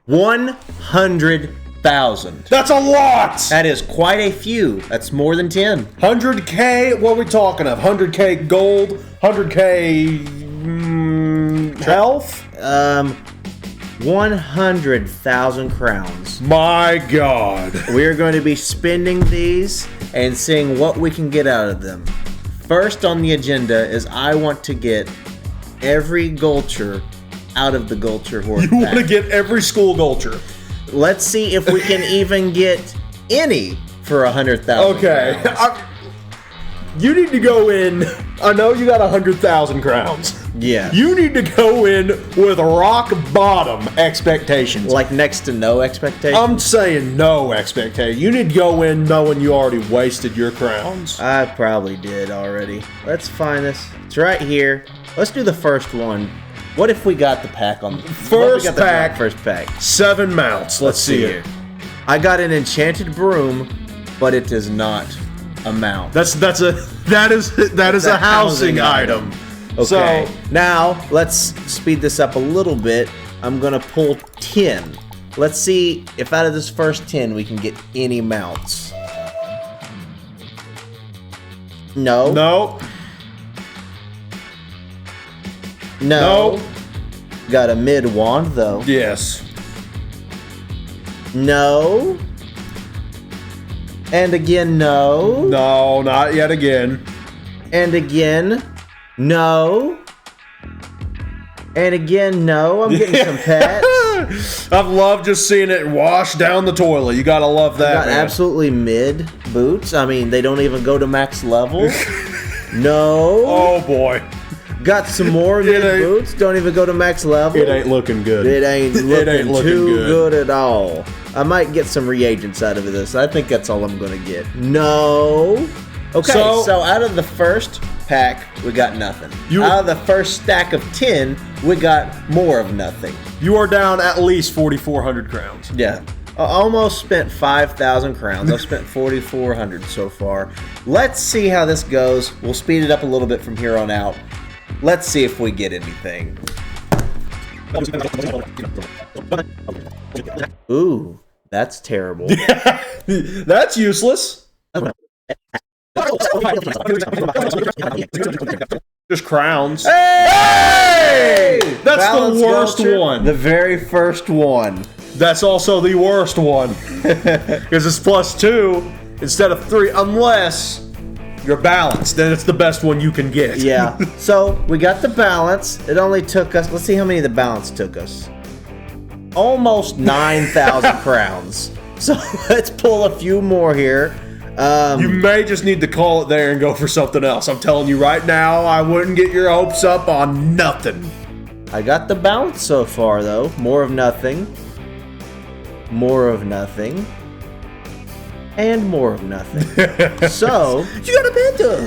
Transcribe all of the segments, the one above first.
100,000. That's a lot! That is quite a few. That's more than 10. 100K? What are we talking of? 100K gold? 100K health? 100,000 crowns. My God. We're going to be spending these and seeing what we can get out of them. First on the agenda is I want to get every Ghulture out of the Ghulture Hoard. You want to get every school Ghulture. Let's see if we can even get any for 100,000. Okay. You need to go in. I know you got 100,000 crowns. Yeah. You need to go in with rock bottom expectations. Like next to no expectations? I'm saying no expectation. You need to go in knowing you already wasted your crowns. I probably did already. Let's find this. It's right here. Let's do the first one. What if we got the pack on First pack. 7 mounts. Let's see it. I got an enchanted broom, but it is not a mount. That is a housing item. Okay. So now let's speed this up a little bit. I'm gonna pull 10. Let's see if out of this first 10 we can get any mounts. No. No. No. Got a mid wand though. Yes. No. And again, no. No, not yet again. And again, no. And again, no. I'm getting some pets. I've loved just seeing it wash down the toilet. You gotta love that. Got absolutely mid boots. I mean, they don't even go to max level. No. Oh boy. Got some more mid boots. Don't even go to max level. It ain't looking good. It ain't looking too good at all. I might get some reagents out of this. I think that's all I'm gonna get. No. Okay, so out of the first pack, we got nothing. Out of the first stack of 10, we got more of nothing. You are down at least 4,400 crowns. Yeah. I almost spent 5,000 crowns. I've spent 4,400 so far. Let's see how this goes. We'll speed it up a little bit from here on out. Let's see if we get anything. Ooh, that's terrible. That's useless. Just crowns. Hey! That's the worst one. The very first one. That's also the worst one. Because it's +2 instead of 3, unless you're balanced. Then it's the best one you can get. Yeah. So we got the balance. It only took us, let's see how many the balance took us. Almost 9,000 crowns. So let's pull a few more here. You may just need to call it there and go for something else. I'm telling you right now, I wouldn't get your hopes up on nothing. I got the bounce so far, though. More of nothing. More of nothing. And more of nothing. So, you got a pet, though.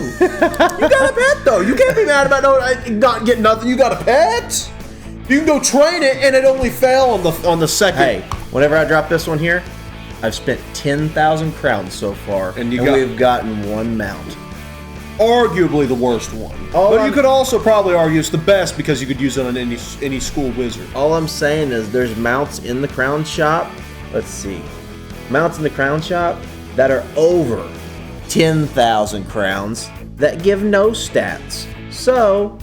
You got a pet, though. You can't be mad about not getting nothing. You got a pet. You can go train it, and it only fell on the second. Hey, whenever I drop this one here, I've spent 10,000 crowns so far, and we've gotten one mount. Arguably the worst one. But you could also probably argue it's the best because you could use it on any school wizard. All I'm saying is there's mounts in the crown shop. Let's see. Mounts in the crown shop that are over 10,000 crowns that give no stats. So,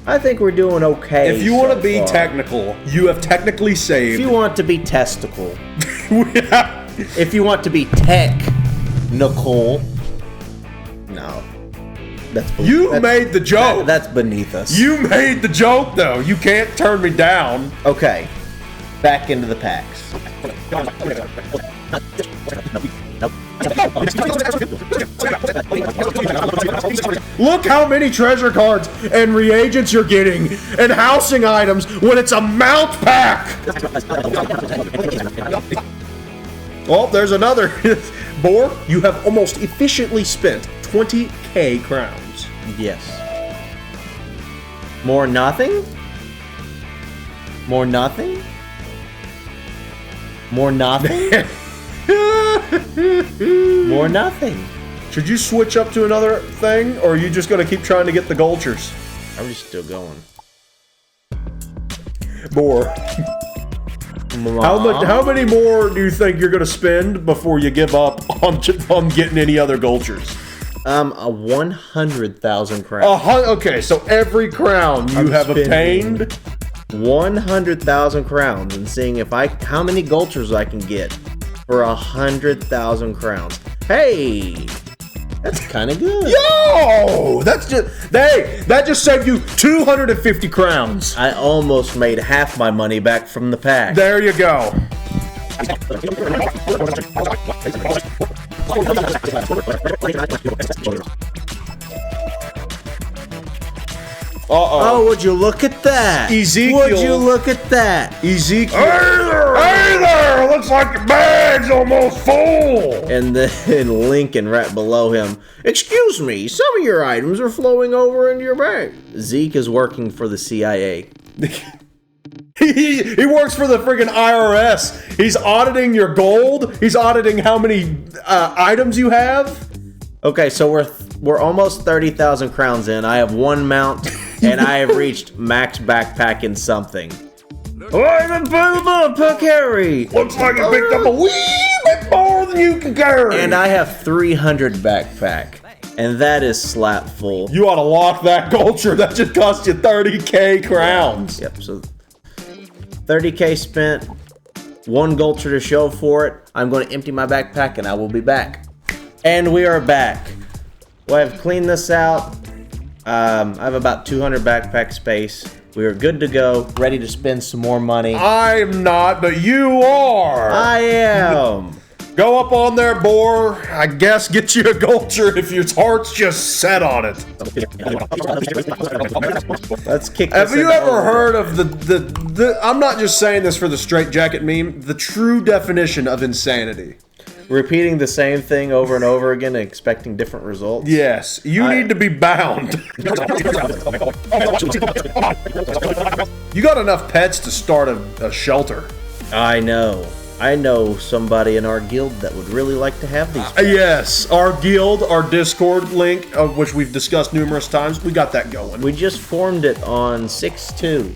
I think we're doing okay. If you want to be technical, you have technically saved. If you want to be testicle. If you want to be technical. No. You made the joke. That's beneath us. You made the joke, though. You can't turn me down. Okay. Back into the packs. Look how many treasure cards and reagents you're getting and housing items when it's a mount pack. Oh, there's another. Boar, you have almost efficiently spent 20k crowns. Yes. More nothing? More nothing? More nothing? More nothing. Should you switch up to another thing, or are you just going to keep trying to get the Ghultures? I'm just still going. Boar. How many more do you think you're gonna spend before you give up on getting any other Ghultures? 100,000 crowns. Okay, so every crown you have obtained 100,000 crowns, and seeing how many Ghultures I can get for 100,000 crowns. Hey, that's kind of good. Yo, that just saved you 250 crowns. I almost made half my money back from the pack. There you go. Oh, would you look at that? Ezekiel. Would you look at that? Ezekiel. Hey there! Looks like your bag's almost full. And then Lincoln right below him. Excuse me, some of your items are flowing over into your bag. Zeke is working for the CIA. He works for the friggin' IRS. He's auditing your gold. He's auditing how many items you have. Okay, so we're almost 30,000 crowns in. I have one mount, and I have reached max backpack in something. I'm a carry. Looks like you picked up a wee bit more than you can carry. And I have 300 backpack, and that is slap full. You ought to lock that Ghulture. That just cost you 30k crowns. Yep, so 30k spent, one Ghulture to show for it. I'm going to empty my backpack, and I will be back. And we are back. Well, I've cleaned this out. I have about 200 backpack space. We are good to go, ready to spend some more money. I'm not, but you are. I am. Go up on there, Boar. I guess get you a Ghulture if your heart's just set on it. Let's kick this. Have you ever heard of the I'm not just saying this for the straight jacket meme, the true definition of insanity? Repeating the same thing over and over again and expecting different results? Yes, you need to be bound. You got enough pets to start a shelter. I know. I know somebody in our guild that would really like to have these pets. Yes, our guild, our Discord link, of which we've discussed numerous times, we got that going. We just formed it on 6/2,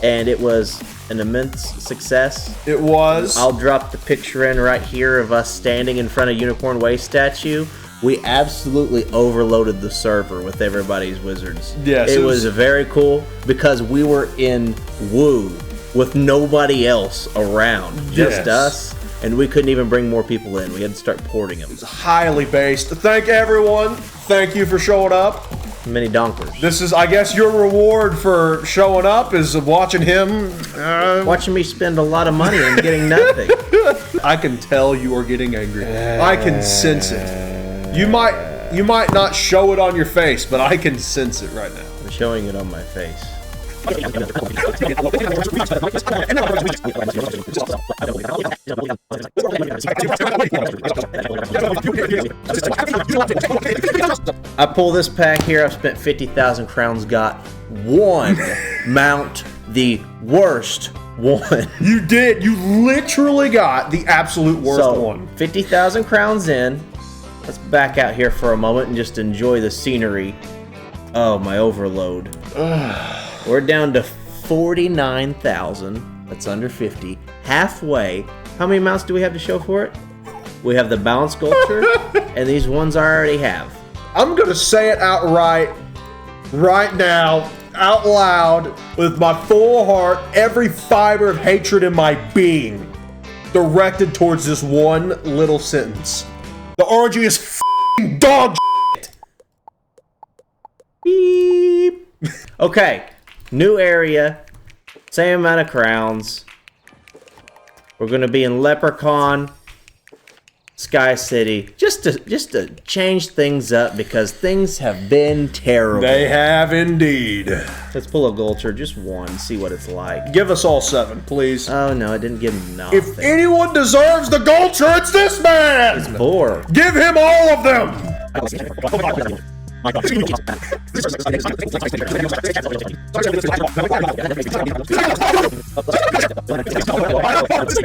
and it was an immense success. It was. I'll drop the picture in right here of us standing in front of Unicorn Way statue. We absolutely overloaded the server with everybody's wizards. Yes, it was very cool because we were in Woo with nobody else around, just us, and we couldn't even bring more people in. We had to start porting them. It's highly based. Thank everyone. Thank you for showing up. Many donkers. This is, I guess, your reward for showing up is watching him. Watching me spend a lot of money and getting nothing. I can tell you are getting angry. I can sense it. You might not show it on your face, but I can sense it right now. I'm showing it on my face. I pull this pack here. I've spent 50,000 crowns. Got one mount, the worst one. You did. You literally got the absolute worst one. 50,000 crowns in. Let's back out here for a moment and just enjoy the scenery. Oh, my overload. We're down to 49,000. That's under 50. Halfway. How many mounts do we have to show for it? We have the balance Ghulture, and these ones I already have. I'm gonna say it outright, right now, out loud, with my full heart, every fiber of hatred in my being, directed towards this one little sentence. The orgy is f***ing dog shit. Beep. Okay. New area, same amount of crowns. We're gonna be in Leprechaun, Sky City, just to change things up because things have been terrible. They have indeed. Let's pull a Ghulture, just one, see what it's like. Give us all 7, please. Oh no, it didn't give him nothing. If anyone deserves the Ghulture, it's this man. It's Boar. Give him all of them.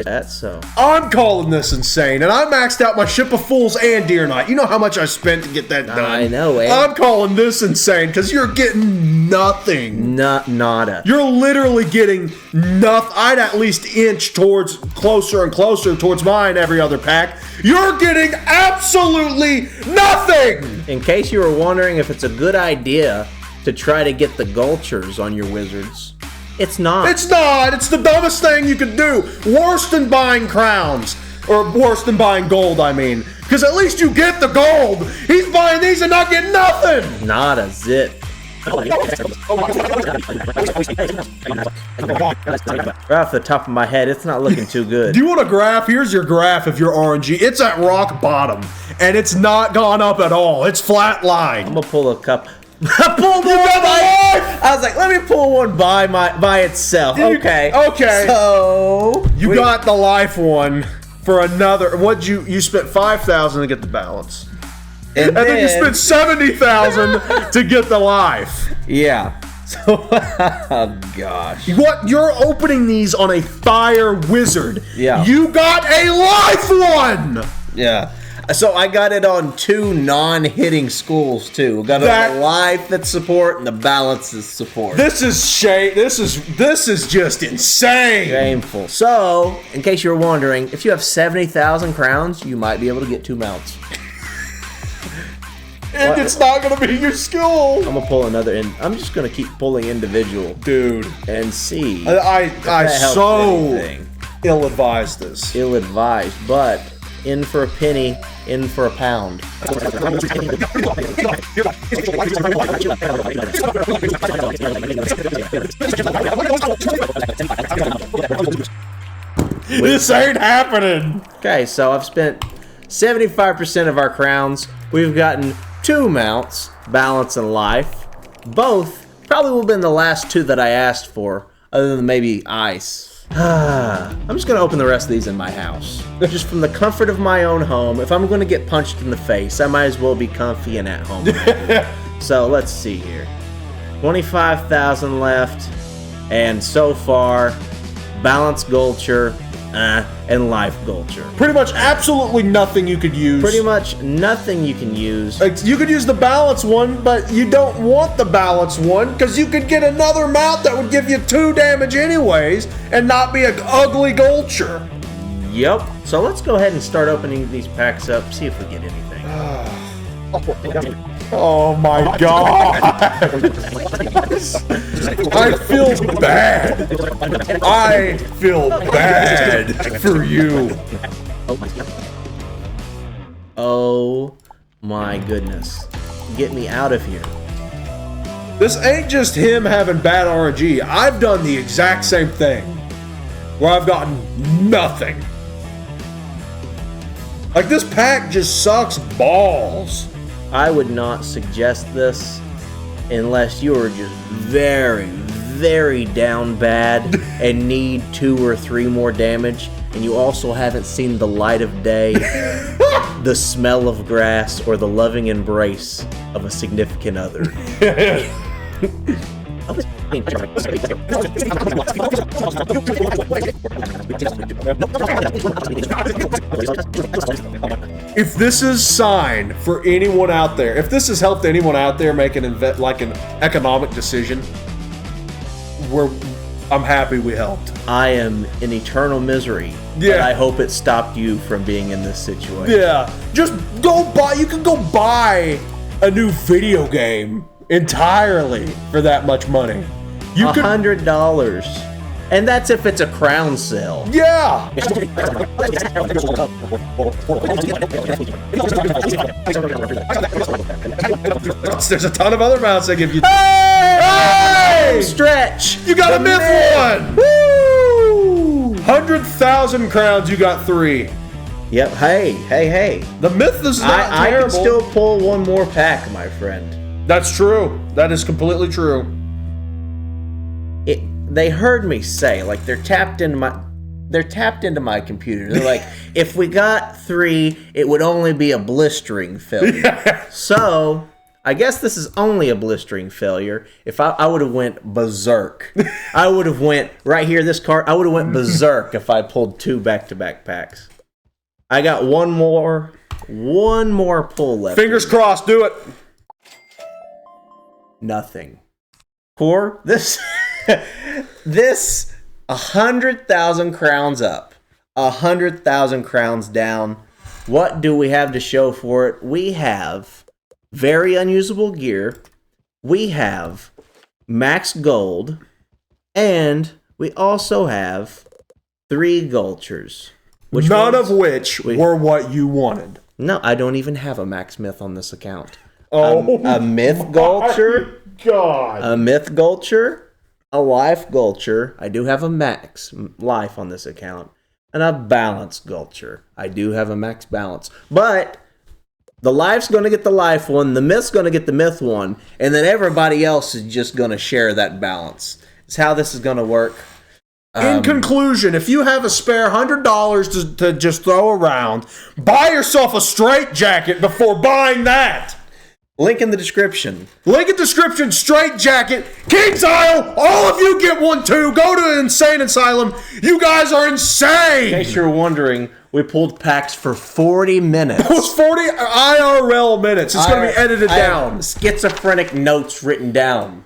That's so. I'm calling this insane, and I maxed out my Ship of Fools and Deer Knight. You know how much I spent to get that done. I know, eh? I'm calling this insane because you're getting nothing. Nada. You're literally getting nothing. I'd at least inch towards closer and closer towards mine every other pack. You're getting absolutely nothing. In case you were wondering if it's a good idea to try to get the Ghultures on your wizards, it's not. It's not. It's the dumbest thing you could do. Worse than buying crowns. Or worse than buying gold, I mean. Because at least you get the gold. He's buying these and not getting nothing. Not a zip. Right off the top of my head, it's not looking too good. Do you want a graph? Here's your graph if you're RNG. It's at rock bottom, and it's not gone up at all. It's flat line. I'm gonna pull a cup. I pulled one by. I was like, let me pull one by itself. Okay. Okay. So you got the life for another. What you spent 5,000 to get the balance. And then you spent 70,000 to get the life. Yeah. So, oh gosh. What? You're opening these on a fire wizard. Yeah. You got a life one. Yeah. So I got it on 2 non-hitting schools too. Got it on the life that's support and the balance is support. This is This is just insane. Shameful. So, in case you're wondering, if you have 70,000 crowns, you might be able to get 2 mounts. And it's not gonna be your school. I'm gonna pull another in. I'm just gonna keep pulling individual, dude, and see. I so ill-advised this. Ill-advised, but in for a penny, in for a pound. This ain't happening. Okay, so I've spent 75% of our crowns. We've gotten 2 mounts, balance and life. Both probably will have been the last 2 that I asked for, other than maybe ice. I'm just going to open the rest of these in my house. Just from the comfort of my own home. If I'm going to get punched in the face, I might as well be comfy and at home. So let's see here. 25,000 left. And so far, balance Ghulture, and life Ghulture. Pretty much absolutely nothing you could use. Pretty much nothing you can use. You could use the balance one, but you don't want the balance one because you could get another mount that would give you 2 damage anyways and not be an ugly Ghulture. Yep. So let's go ahead and start opening these packs up, see if we get anything. Oh my god! I feel bad. I feel bad for you. Oh my goodness. Get me out of here. This ain't just him having bad RNG. I've done the exact same thing. Where I've gotten nothing. Like, this pack just sucks balls. I would not suggest this unless you are just very, very down bad and need 2 or 3 more damage, and you also haven't seen the light of day, the smell of grass, or the loving embrace of a significant other. If this is sign for anyone out there, if this has helped anyone out there make an economic decision, I'm happy we helped. I am in eternal misery. Yeah. But I hope it stopped you from being in this situation. Yeah. Just go buy. You can go buy a new video game entirely for that much money. You $100. And that's if it's a crown sale. Yeah. There's a ton of other mounts that give you. Hey! Stretch. You got a myth one. Woo! 100,000 crowns. You got 3. Yep. Hey. The myth is not terrible. I can still pull one more pack, my friend. That's true. That is completely true. They heard me say, like, they're tapped into my computer. They're like, if we got 3, it would only be a blistering failure. Yeah. So I guess this is only a blistering failure. If I would have went berserk. I would have went, right here, this card, I would have went berserk if I pulled 2 back-to-back packs. I got one more pull left. Fingers crossed, do it. Nothing. Kore, this 100,000 crowns up, 100,000 crowns down. What do we have to show for it? We have very unusable gear. We have max gold. And we also have 3 Ghultures. None of which were what you wanted. No, I don't even have a max myth on this account. Oh, a myth Ghulture. God. A myth Ghulture. A life Ghulture. I do have a max life on this account. And a balanced Ghulture. I do have a max balance. But the life's going to get the life one, the myth's going to get the myth one, and then everybody else is just going to share that balance. It's how this is going to work. In conclusion, if you have a spare $100 to just throw around, buy yourself a straitjacket before buying that. Link in the description. Link in description, straitjacket, Kingsisle, all of you get one too. Go to Insane Asylum. You guys are insane. In case you're wondering, we pulled packs for 40 minutes. It was 40 IRL minutes. It's going to be edited down. Schizophrenic notes written down.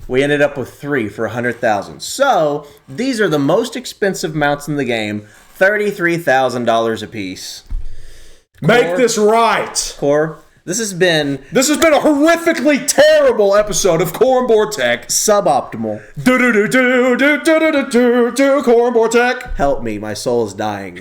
We ended up with 3 for 100,000. So, these are the most expensive mounts in the game. $33,000 a piece. Make this right. Kore, this has been a horrifically terrible episode of Kore and Boar Tech. Suboptimal. Kore and Boar Tech. Help me, my soul is dying.